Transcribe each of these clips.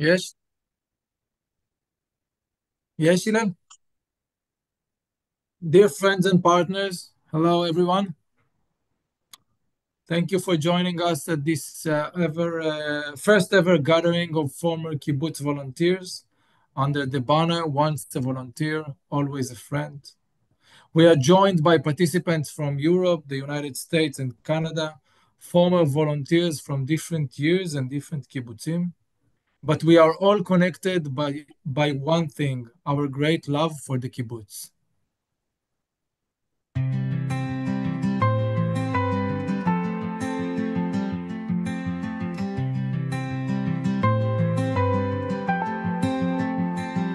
Yes, yes, Ilan. Dear friends and partners, hello everyone. Thank you for joining us at this first ever gathering of former kibbutz volunteers under the banner "Once a volunteer, always a friend." We are joined by participants from Europe, the United States, and Canada, former volunteers from different years and different kibbutzim. But we are all connected by one thing: our great love for the kibbutz.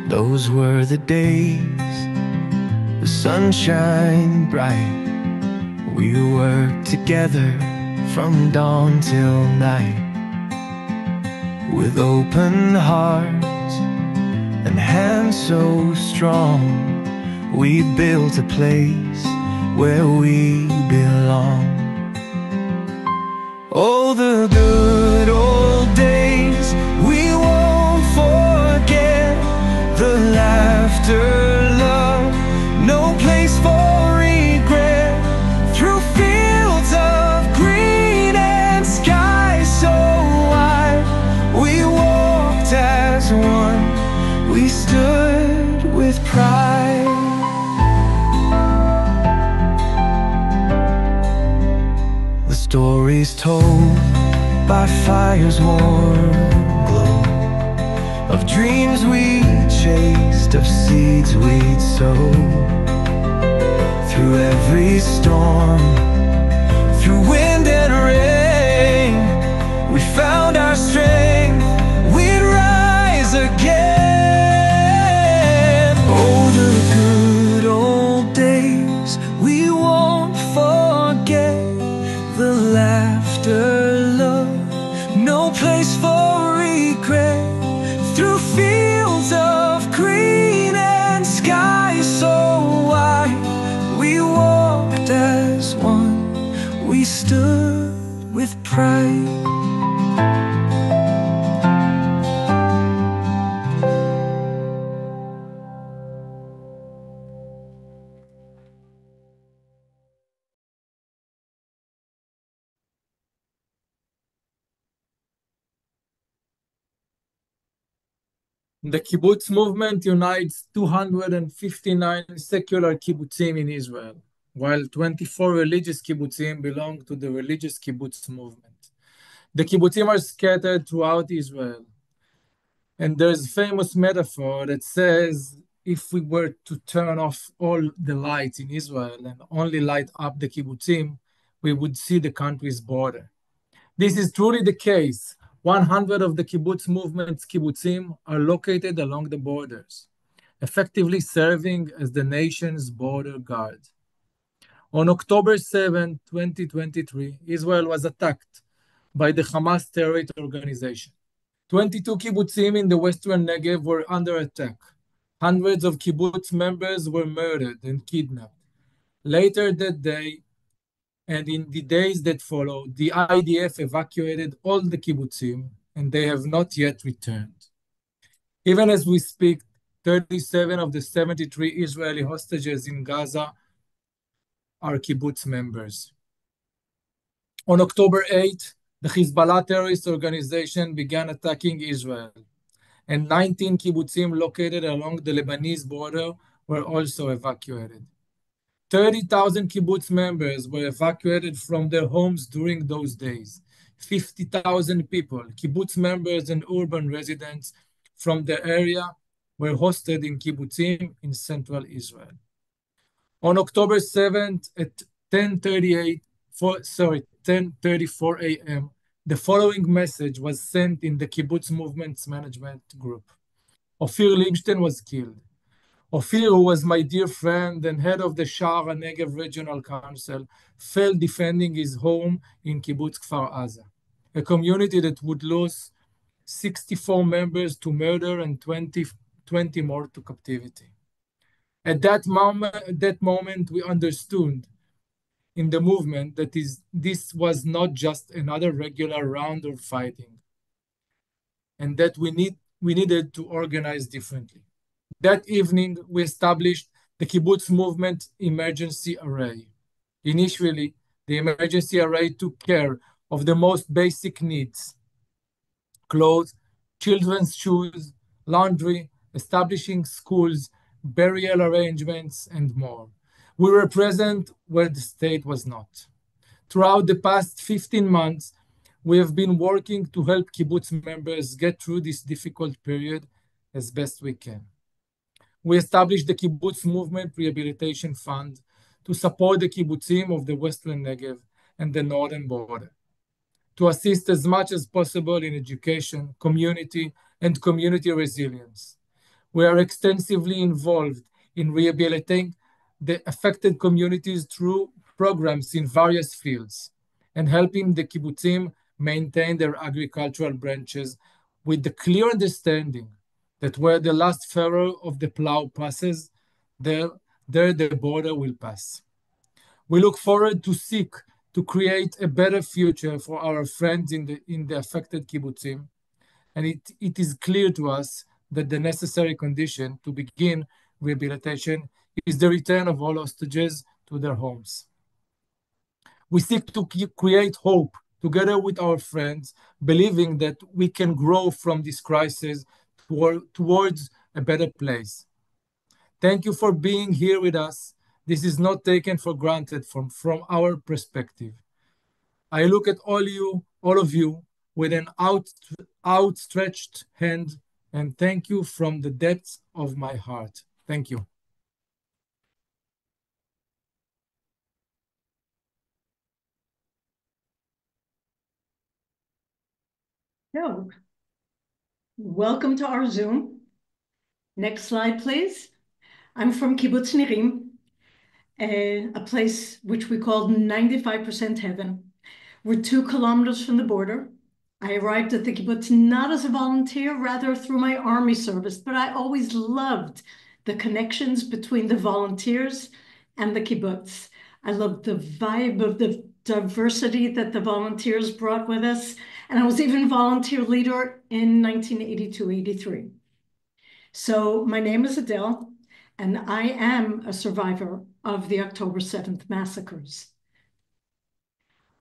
Those were the days, the sunshine bright. We worked together from dawn till night, with open hearts and hands so strong. We built a place where we belong. Oh, the good old days we won't forget. The laughter, love, no place for regret. Through fields of green and skies so wide, we walked as one, we stood with pride. The stories told by fire's warm glow, of dreams we chased, of seeds we'd sowed. Through every storm, through wind and rain, we found our strength, we'd rise again. Oh, the good old days we won't forget. The laughter, love, no place for regret. Through fields of green and skies so wide, we walked as one, we stood with pride. The kibbutz movement unites 259 secular kibbutzim in Israel, while 24 religious kibbutzim belong to the religious kibbutz movement. The kibbutzim are scattered throughout Israel, and there's a famous metaphor that says if we were to turn off all the lights in Israel and only light up the kibbutzim, we would see the country's border. This is truly the case. 100 of the kibbutz movement's kibbutzim are located along the borders, effectively serving as the nation's border guard. On October 7, 2023, Israel was attacked by the Hamas terrorist organization. 22 kibbutzim in the western Negev were under attack. Hundreds of kibbutz members were murdered and kidnapped. Later that day, and in the days that followed, the IDF evacuated all the kibbutzim, and they have not yet returned. Even as we speak, 37 of the 73 Israeli hostages in Gaza are kibbutz members. On October 8, the Hezbollah terrorist organization began attacking Israel, and 19 kibbutzim located along the Lebanese border were also evacuated. 30,000 kibbutz members were evacuated from their homes during those days. 50,000 people, kibbutz members and urban residents from the area, were hosted in kibbutzim in central Israel. On October 7th at 10:34 a.m., the following message was sent in the kibbutz movement's management group. Ophir Libshtein was killed. Ophir, who was my dear friend and head of the Sha'ar HaNegev Regional Council, fell defending his home in Kibbutz Kfar Aza, a community that would lose 64 members to murder and 20 more to captivity. At that moment, we understood in the movement that this was not just another regular round of fighting, and that we needed to organize differently. That evening, we established the Kibbutz Movement Emergency Array. Initially, the emergency array took care of the most basic needs: clothes, children's shoes, laundry, establishing schools, burial arrangements, and more. We were present where the state was not. Throughout the past 15 months, we have been working to help kibbutz members get through this difficult period as best we can. We established the Kibbutz Movement Rehabilitation Fund to support the kibbutzim of the Western Negev and the northern border, to assist as much as possible in education, community, and community resilience. We are extensively involved in rehabilitating the affected communities through programs in various fields and helping the kibbutzim maintain their agricultural branches with the clear understanding that where the last furrow of the plow passes, there the border will pass. We look forward to seek to create a better future for our friends in the affected kibbutzim, and it is clear to us that the necessary condition to begin rehabilitation is the return of all hostages to their homes. We seek to create hope together with our friends, believing that we can grow from this crisis towards a better place. Thank you for being here with us. This is not taken for granted from our perspective. I look at all of you, with an outstretched hand, and thank you from the depths of my heart. Thank you. So, welcome to our Zoom. Next slide, please. I'm from Kibbutz Nirim, a place which we call 95% heaven. We're 2 kilometers from the border. I arrived at the kibbutz not as a volunteer, rather through my army service, but I always loved the connections between the volunteers and the kibbutz. I loved the vibe of the diversity that the volunteers brought with us, and I was even volunteer leader in 1982-83. So my name is Adele, and I am a survivor of the October 7th massacres.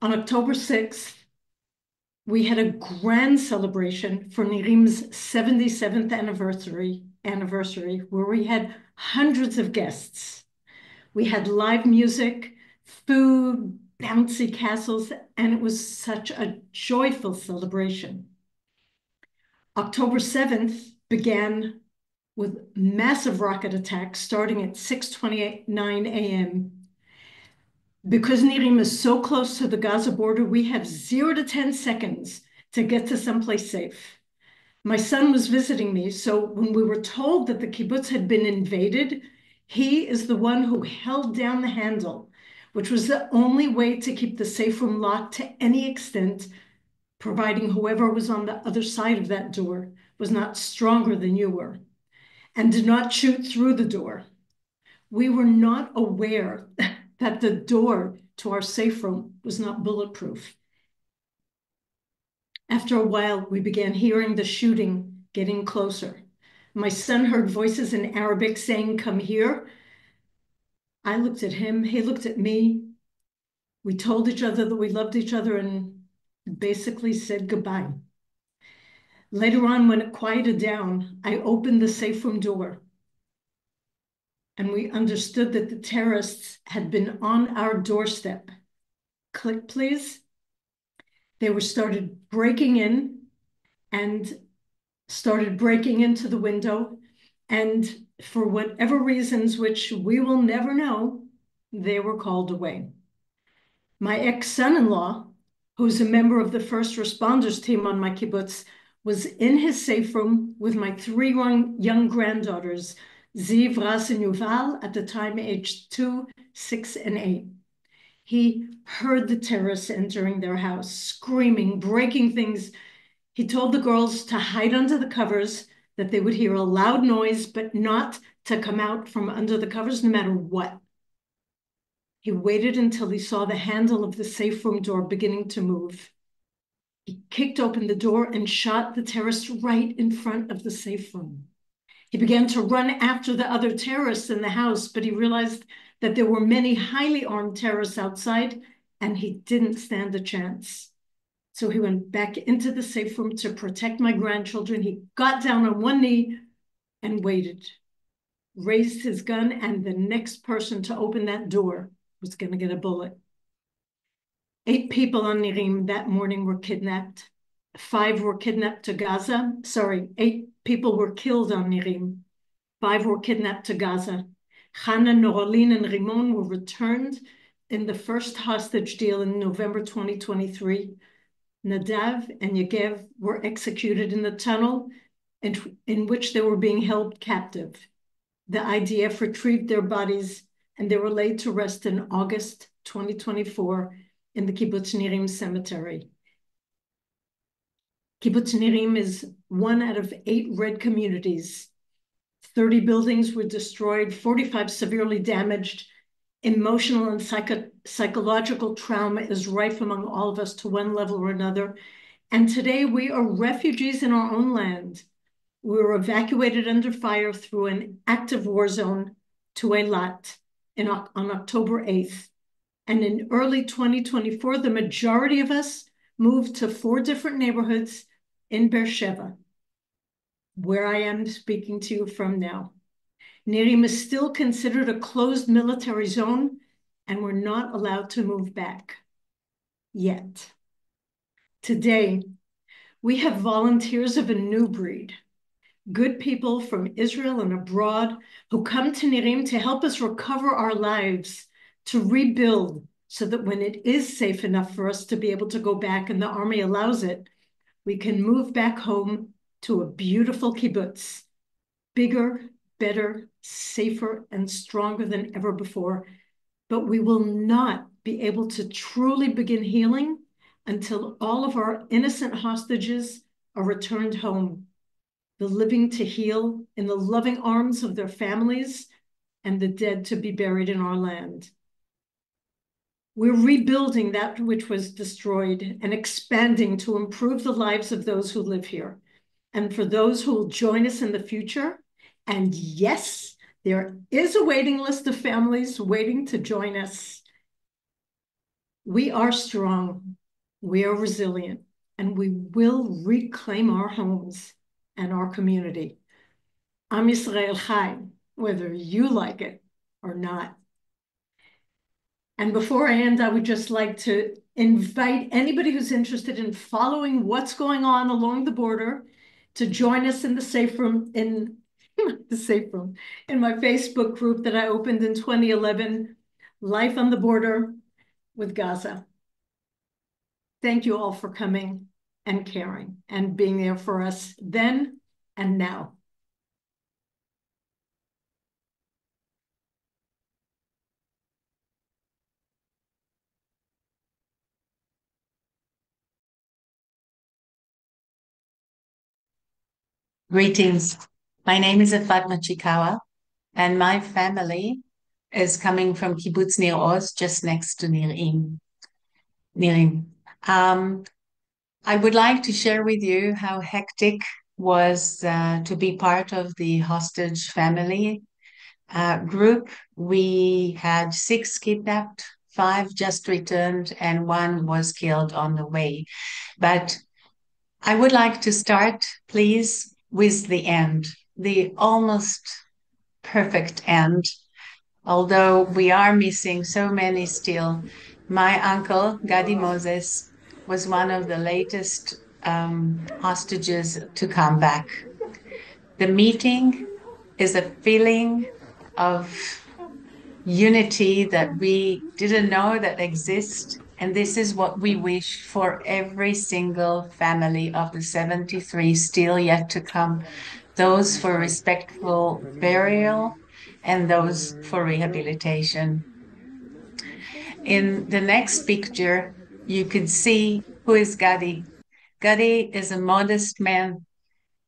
On October 6th, we had a grand celebration for Nirim's 77th anniversary, where we had hundreds of guests. We had live music, food, bouncy castles, and it was such a joyful celebration. October 7th began with massive rocket attacks starting at 6:29 a.m. Because Nirim is so close to the Gaza border, we have 0 to 10 seconds to get to someplace safe. My son was visiting me, so when we were told that the kibbutz had been invaded, he is the one who held down the handle, which was the only way to keep the safe room locked to any extent, providing whoever was on the other side of that door was not stronger than you were, and did not shoot through the door. We were not aware that the door to our safe room was not bulletproof. After a while, we began hearing the shooting getting closer. My son heard voices in Arabic saying, "Come here." I looked at him, he looked at me. We told each other that we loved each other and basically said goodbye. Later on, when it quieted down, I opened the safe room door, and we understood that the terrorists had been on our doorstep. Click, please. They started breaking in and started breaking into the window. And for whatever reasons, which we will never know, they were called away. My ex-son-in-law, who's a member of the first responders team on my kibbutz, was in his safe room with my 3 young granddaughters, Ziv, Ras, and Yuval, at the time aged 2, 6, and 8. He heard the terrorists entering their house, screaming, breaking things. He told the girls to hide under the covers, that they would hear a loud noise, but not to come out from under the covers no matter what. He waited until he saw the handle of the safe room door beginning to move. He kicked open the door and shot the terrorist right in front of the safe room. He began to run after the other terrorists in the house, but he realized that there were many highly armed terrorists outside, and he didn't stand a chance. So he went back into the safe room to protect my grandchildren. He got down on one knee and waited, raised his gun, and the next person to open that door was going to get a bullet. 8 people on Nirim that morning were kidnapped. 5 were kidnapped to Gaza. Sorry, 8 people were killed on Nirim. 5 were kidnapped to Gaza. Hannah, Norolin, and Rimon were returned in the first hostage deal in November 2023. Nadav and Yegev were executed in the tunnel in which they were being held captive. The IDF retrieved their bodies and they were laid to rest in August 2024 in the Kibbutz Nirim cemetery. Kibbutz Nirim is 1 out of 8 red communities. 30 buildings were destroyed, 45 severely damaged. Emotional and psychological trauma is rife among all of us to one level or another. And today we are refugees in our own land. We were evacuated under fire through an active war zone to Eilat on October 8th. And in early 2024, the majority of us moved to 4 different neighborhoods in Beersheba, where I am speaking to you from now. Nirim is still considered a closed military zone, and we're not allowed to move back yet. Today, we have volunteers of a new breed, good people from Israel and abroad who come to Nirim to help us recover our lives, to rebuild, so that when it is safe enough for us to be able to go back and the army allows it, we can move back home to a beautiful kibbutz, bigger, better, safer, and stronger than ever before. But we will not be able to truly begin healing until all of our innocent hostages are returned home, the living to heal in the loving arms of their families, and the dead to be buried in our land. We're rebuilding that which was destroyed and expanding to improve the lives of those who live here. And for those who will join us in the future, and yes, there is a waiting list of families waiting to join us. We are strong, we are resilient, and we will reclaim our homes and our community. Am Yisrael Chai, whether you like it or not. And before I end, I would just like to invite anybody who's interested in following what's going on along the border to join us in the safe room, in my Facebook group that I opened in 2011, Life on the Border with Gaza. Thank you all for coming and caring and being there for us then and now. Greetings. My name is Efrat Machikawa, and my family is coming from Kibbutz Nir Oz, just next to Nirim. I would like to share with you how hectic was to be part of the hostage family group. We had 6 kidnapped, 5 just returned, and 1 was killed on the way. But I would like to start, please, with the end, the almost perfect end, although we are missing so many still. My uncle, Gadi Moses, was one of the latest hostages to come back. The meeting is a feeling of unity that we didn't know that exists. And this is what we wish for every single family of the 73 still yet to come, those for respectful burial and those for rehabilitation. In the next picture, you can see who is Gadi. Gadi is a modest man.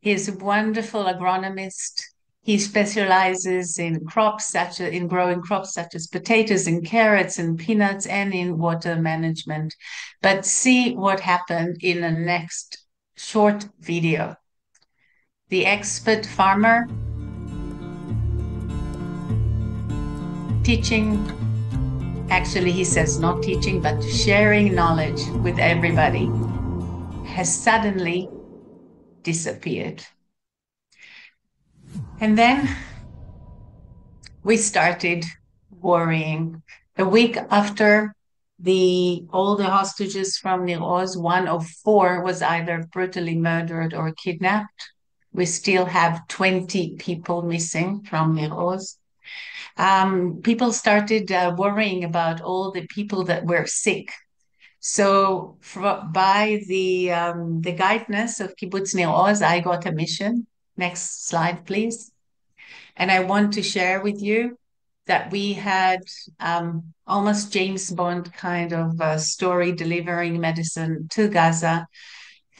He is a wonderful agronomist. He specializes in growing crops such as potatoes and carrots and peanuts and in water management. But see what happened in the next short video. The expert farmer teaching, actually he says not teaching, but sharing knowledge with everybody, has suddenly disappeared. And then we started worrying. A week after all the hostages from Nir Oz, one of four was either brutally murdered or kidnapped. We still have 20 people missing from Nir Oz. People started worrying about all the people that were sick. So by the guidance of Kibbutz Nir Oz, I got a mission. Next slide, please. And I want to share with you that we had almost James Bond kind of story, delivering medicine to Gaza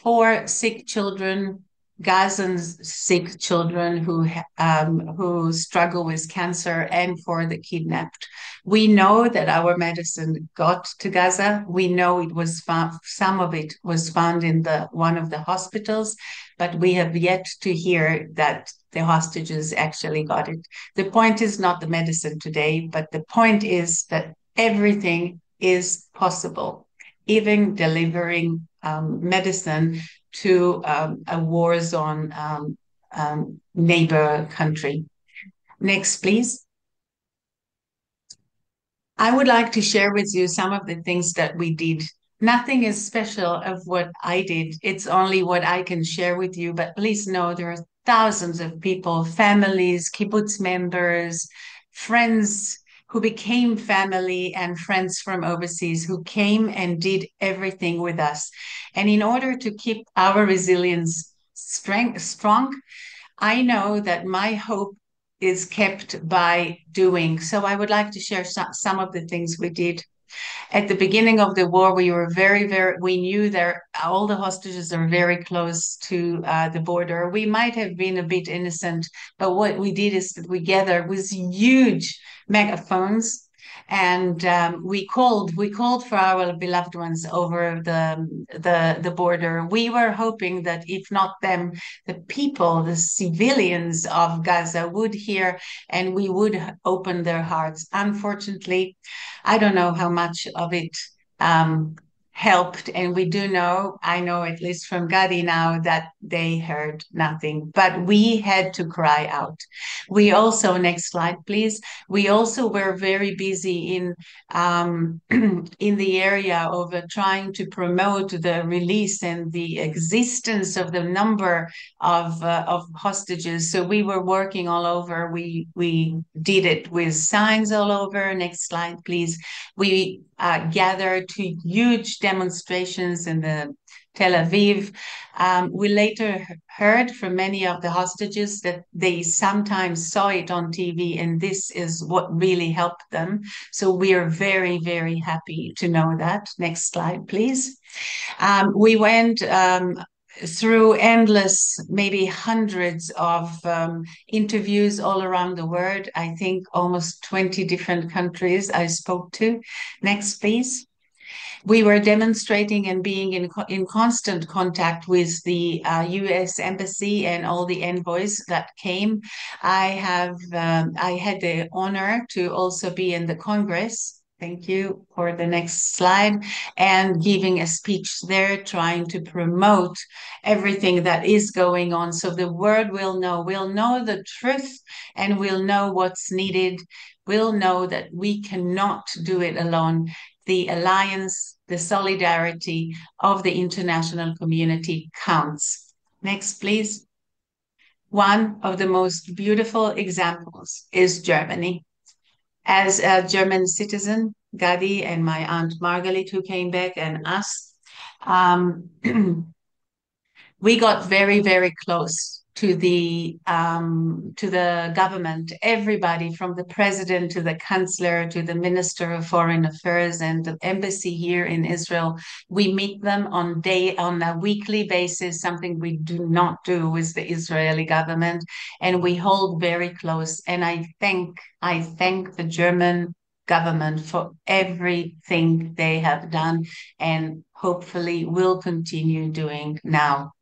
for sick children, Gazans sick children who struggle with cancer, and for the kidnapped. We know that our medicine got to Gaza. We know it was found, some of it was found in one of the hospitals, but we have yet to hear that the hostages actually got it. The point is not the medicine today, but the point is that everything is possible, even delivering medicine to a war-zone neighbor country. Next, please. I would like to share with you some of the things that we did. Nothing is special of what I did. It's only what I can share with you. But please know there are thousands of people, families, kibbutz members, friends who became family, and friends from overseas who came and did everything with us. And in order to keep our resilience strong, I know that my hope is kept by doing. So I would like to share some of the things we did. At the beginning of the war, we were we knew that all the hostages are very close to the border. We might have been a bit innocent, but what we did is that we gathered with huge megaphones, and we called for our beloved ones over the border. We were hoping that if not them, the people, the civilians of Gaza would hear, and we would open their hearts. Unfortunately, I don't know how much of it helped. And we do know, I know at least from Gadi now, that they heard nothing, but we had to cry out. We also, next slide, please. We also were very busy in in the area of trying to promote the release and the existence of the number of hostages. So we were working all over. We did it with signs all over. Next slide, please. We gathered to huge demonstrations in the Tel Aviv. We later heard from many of the hostages that they sometimes saw it on TV, and this is what really helped them. So we are very, very happy to know that. Next slide, please. We went through endless, maybe hundreds of interviews all around the world. I think almost 20 different countries I spoke to. Next, please. We were demonstrating and being in constant contact with the U.S. Embassy and all the envoys that came. I had the honor to also be in the Congress. Thank you for the next slide. And giving a speech there, trying to promote everything that is going on. So the world will know the truth, and we'll know what's needed. We'll know that we cannot do it alone. The alliance, the solidarity of the international community counts. Next, please. One of the most beautiful examples is Germany. As a German citizen, Gadi and my aunt Margalit, who came back, and us, we got very, very close to the government, everybody from the president to the chancellor to the minister of foreign affairs and the embassy here in Israel. We meet them on a weekly basis, something we do not do with the Israeli government, and we hold very close. And I thank the German government for everything they have done and hopefully will continue doing now.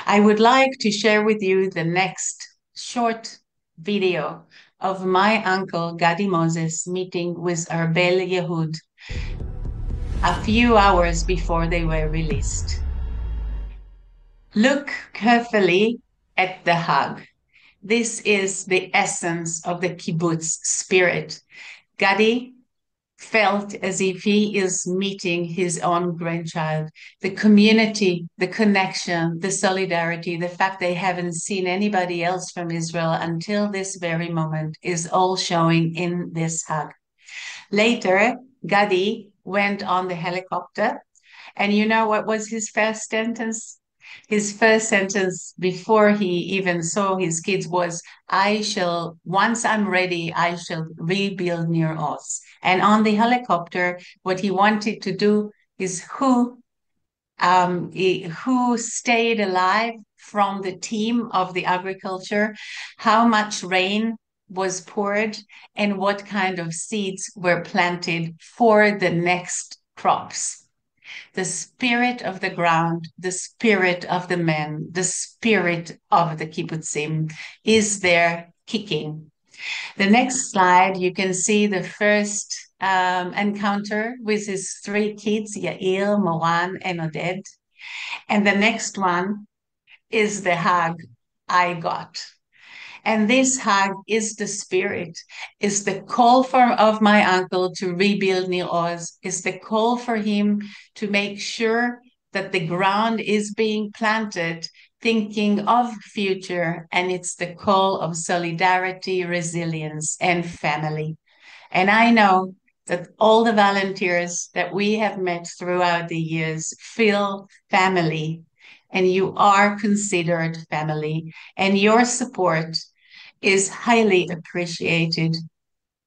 I would like to share with you the next short video of my uncle Gadi Moses meeting with Arbel Yehud a few hours before they were released. Look carefully at the hug. This is the essence of the kibbutz spirit. Gadi felt as if he is meeting his own grandchild. The community, the connection, the solidarity, the fact they haven't seen anybody else from Israel until this very moment is all showing in this hug. Later, Gadi went on the helicopter, and you know what was his first sentence? His first sentence before he even saw his kids was, once I'm ready, I shall rebuild Nir Oz. And on the helicopter, what he wanted to do is who stayed alive from the team of the agriculture, how much rain was poured, and what kind of seeds were planted for the next crops. The spirit of the ground, the spirit of the men, the spirit of the kibbutzim is there kicking. The next slide, you can see the first encounter with his three kids, Yair, Moran, and Oded. And the next one is the hug I got. And this hug is the spirit, is the call of my uncle to rebuild Nir Oz, is the call for him to make sure that the ground is being planted, thinking of future, and it's the call of solidarity, resilience, and family. And I know that all the volunteers that we have met throughout the years feel family, and you are considered family, and your support is highly appreciated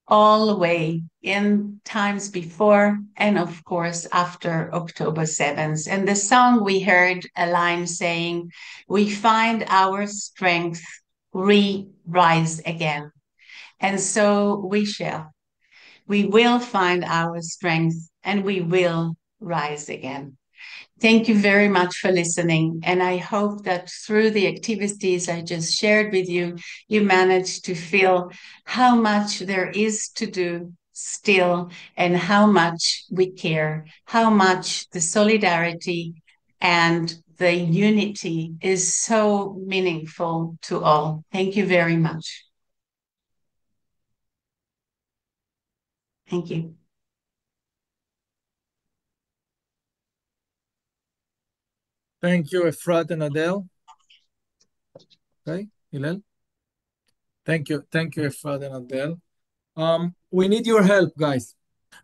all the way in times before and of course after October 7th. And the song we heard a line saying, "We find our strength, rise again." And so we shall. We will find our strength and we will rise again. Thank you very much for listening. And I hope that through the activities I just shared with you, you managed to feel how much there is to do still and how much we care, how much the solidarity and the unity is so meaningful to all. Thank you very much. Thank you. Thank you, Efrat and Adele. Okay, Hillel. Thank you, Efrat and Adele. We need your help, guys.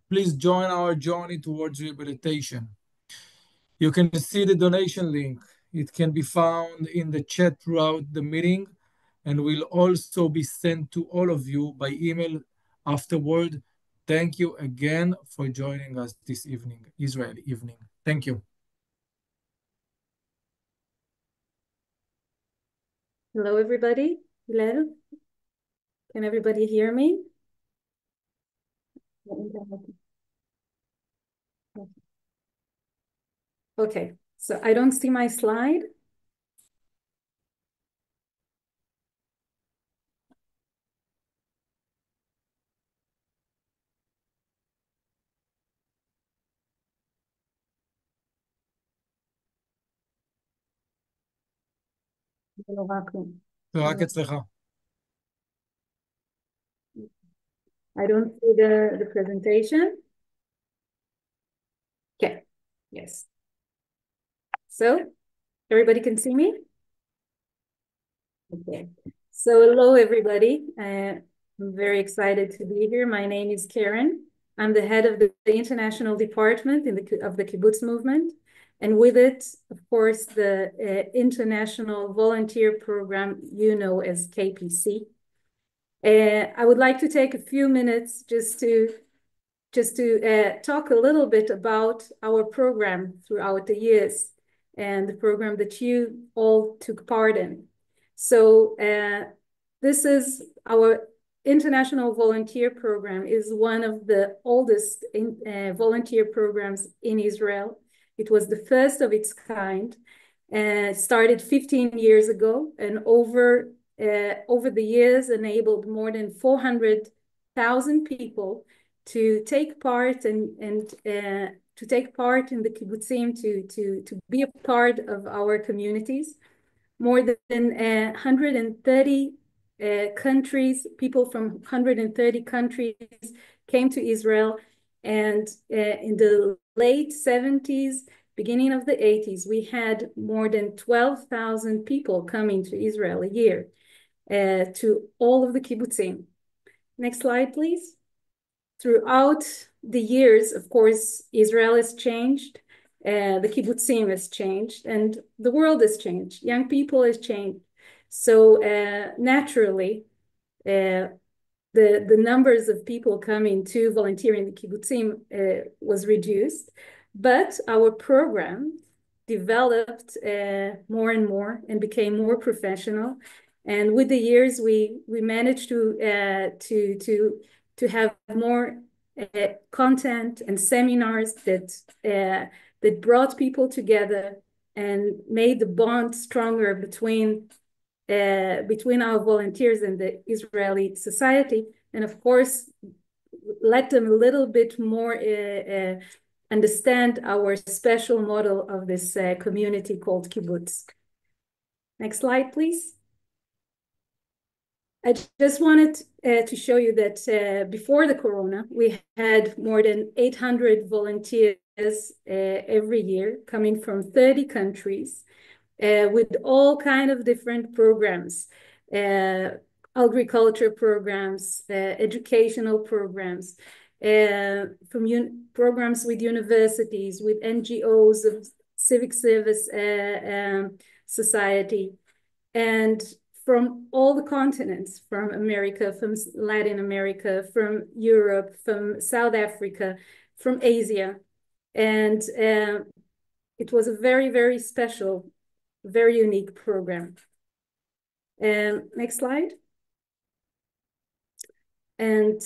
Please join our journey towards rehabilitation. You can see the donation link. It can be found in the chat throughout the meeting and will also be sent to all of you by email afterward. Thank you again for joining us this evening, Israeli evening. Thank you. Hello, everybody. Hillel, can everybody hear me? Okay, so I don't see my slide. רק אצלך. I don't see the presentation. Okay, yes. So, everybody can see me? Okay, so hello everybody. I'm very excited to be here. My name is Karen. I'm the head of the international department of the Kibbutz movement. And with it, of course, the International Volunteer Program, you know as KPC. I would like to take a few minutes just to talk a little bit about our program throughout the years and the program that you all took part in. So this is our International Volunteer Program, is one of the oldest volunteer programs in Israel. It was the first of its kind, started 15 years ago, and over the years enabled more than 400,000 people to take part and to take part in the kibbutzim, to be a part of our communities. More than 130 countries, people from 130 countries came to Israel. And in the late 70s, beginning of the 80s, we had more than 12,000 people coming to Israel a year, to all of the kibbutzim. Next slide, please. Throughout the years, of course, Israel has changed, the kibbutzim has changed, and the world has changed. Young people has changed. So naturally, the numbers of people coming to volunteer in the kibbutzim was reduced, but our program developed more and more and became more professional. And with the years, we managed to have more content and seminars that brought people together and made the bond stronger between our volunteers and the Israeli society, and of course, let them a little bit more understand our special model of this community called kibbutz. Next slide, please. I just wanted to show you that before the corona, we had more than 800 volunteers every year coming from 30 countries with all kind of different programs, agriculture programs, educational programs, programs with universities, with NGOs, of civic service society, and from all the continents, from America, from Latin America, from Europe, from South Africa, from Asia. And it was a very, very special, very unique program. Next slide. And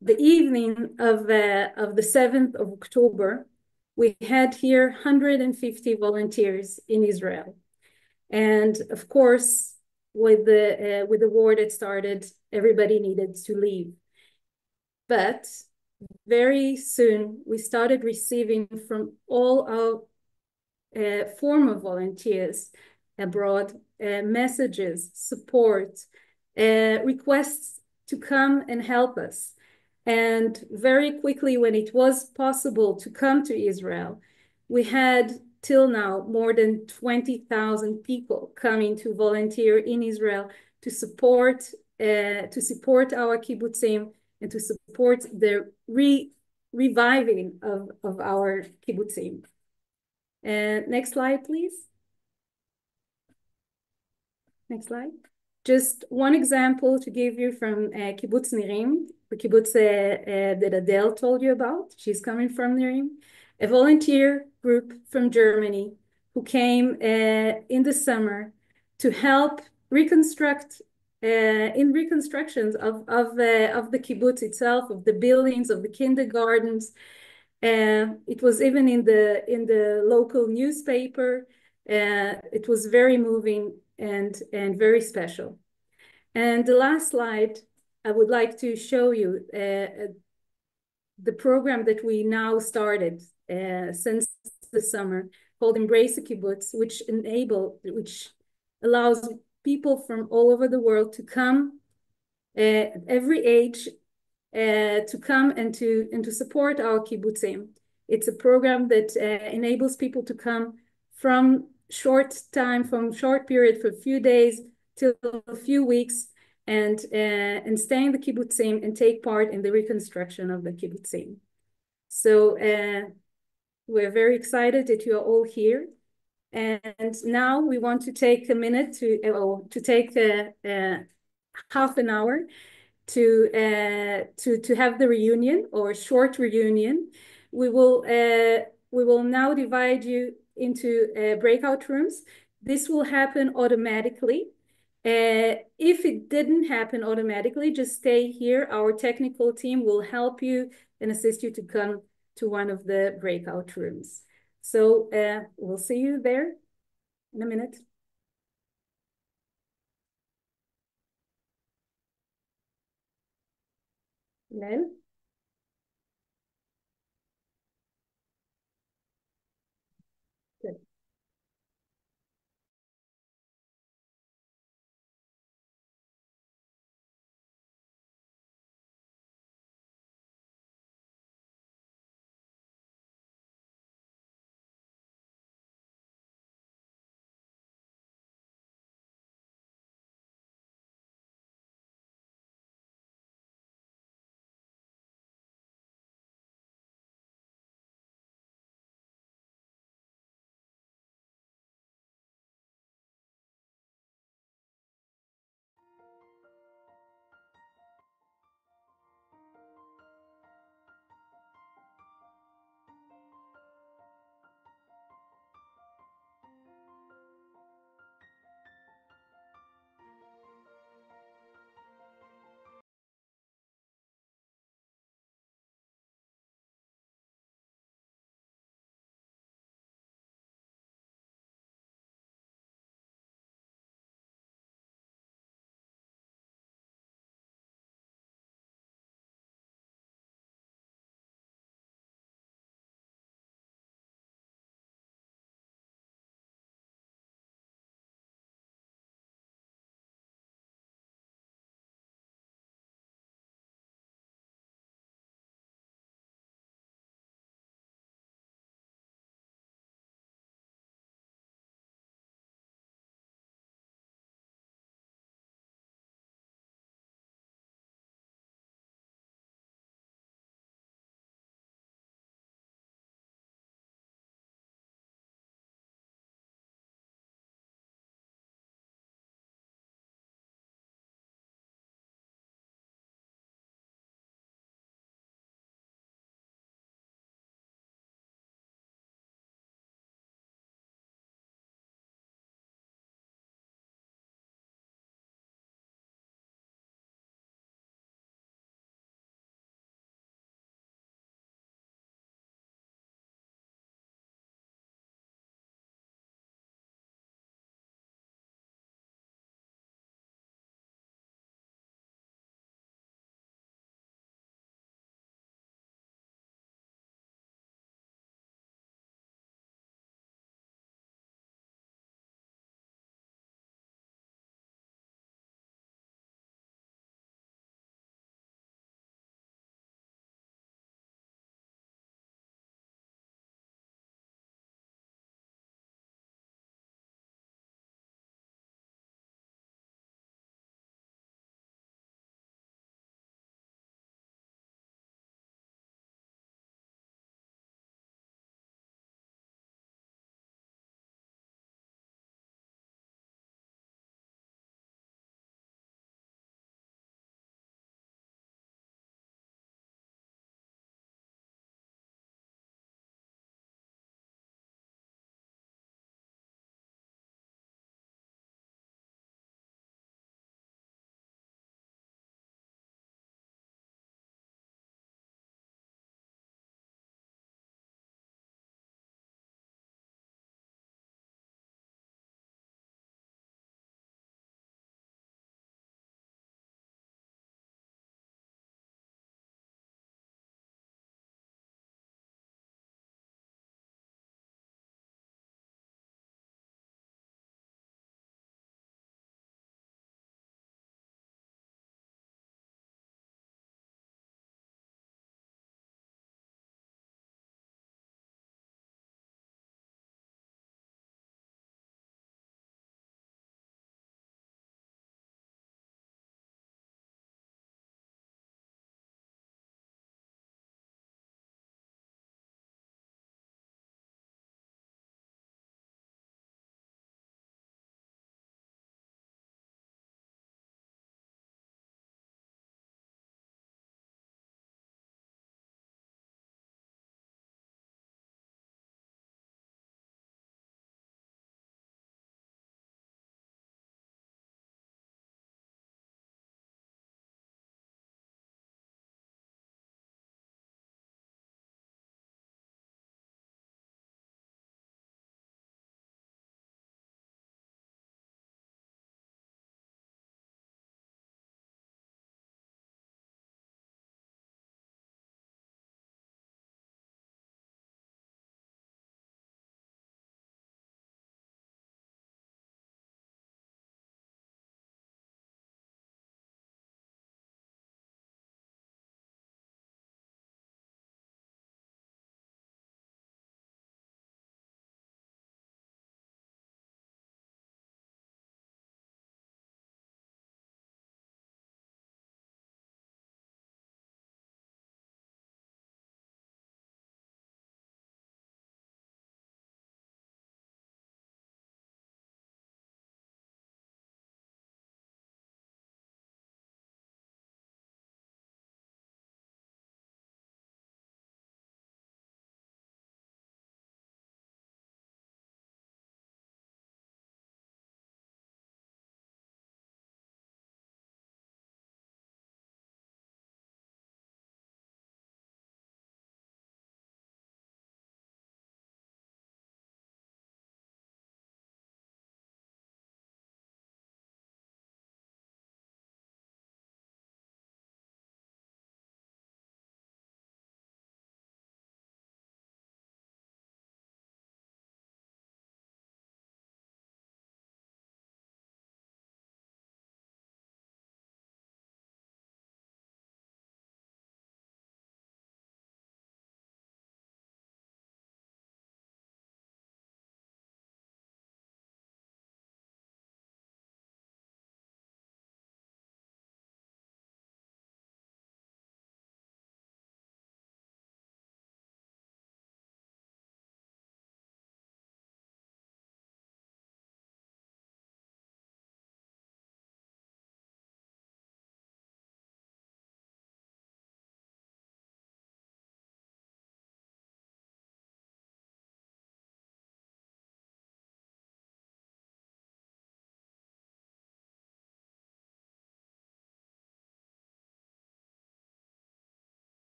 the evening of the 7th of October, we had here 150 volunteers in Israel. And of course, with the war that started, everybody needed to leave. But very soon, we started receiving from all our former volunteers abroad messages, support, requests to come and help us. And very quickly, when it was possible to come to Israel, we had till now more than 20,000 people coming to volunteer in Israel to support our kibbutzim and to support the reviving of our kibbutzim. Next slide, please. Next slide. Just one example to give you from Kibbutz Nirim, the kibbutz that Adele told you about. She's coming from Nirim. A volunteer group from Germany who came in the summer to help reconstruct in reconstructions of the kibbutz itself, of the buildings, of the kindergartens. It was even in the local newspaper. It was very moving and very special. And the last slide, I would like to show you the program that we now started since the summer, called Embrace a Kibbutz, which allows people from all over the world to come, every age, to come and to support our kibbutzim. It's a program that enables people to come from short period for a few days till a few weeks, and stay in the kibbutzim and take part in the reconstruction of the kibbutzim. So We're very excited that you are all here. And now we want to take a minute to take half an hour to have the reunion, or a short reunion. We will now divide you into breakout rooms. This will happen automatically. If it didn't happen automatically, just stay here. Our technical team will help you and assist you to come to one of the breakout rooms. So we'll see you there in a minute. Lel?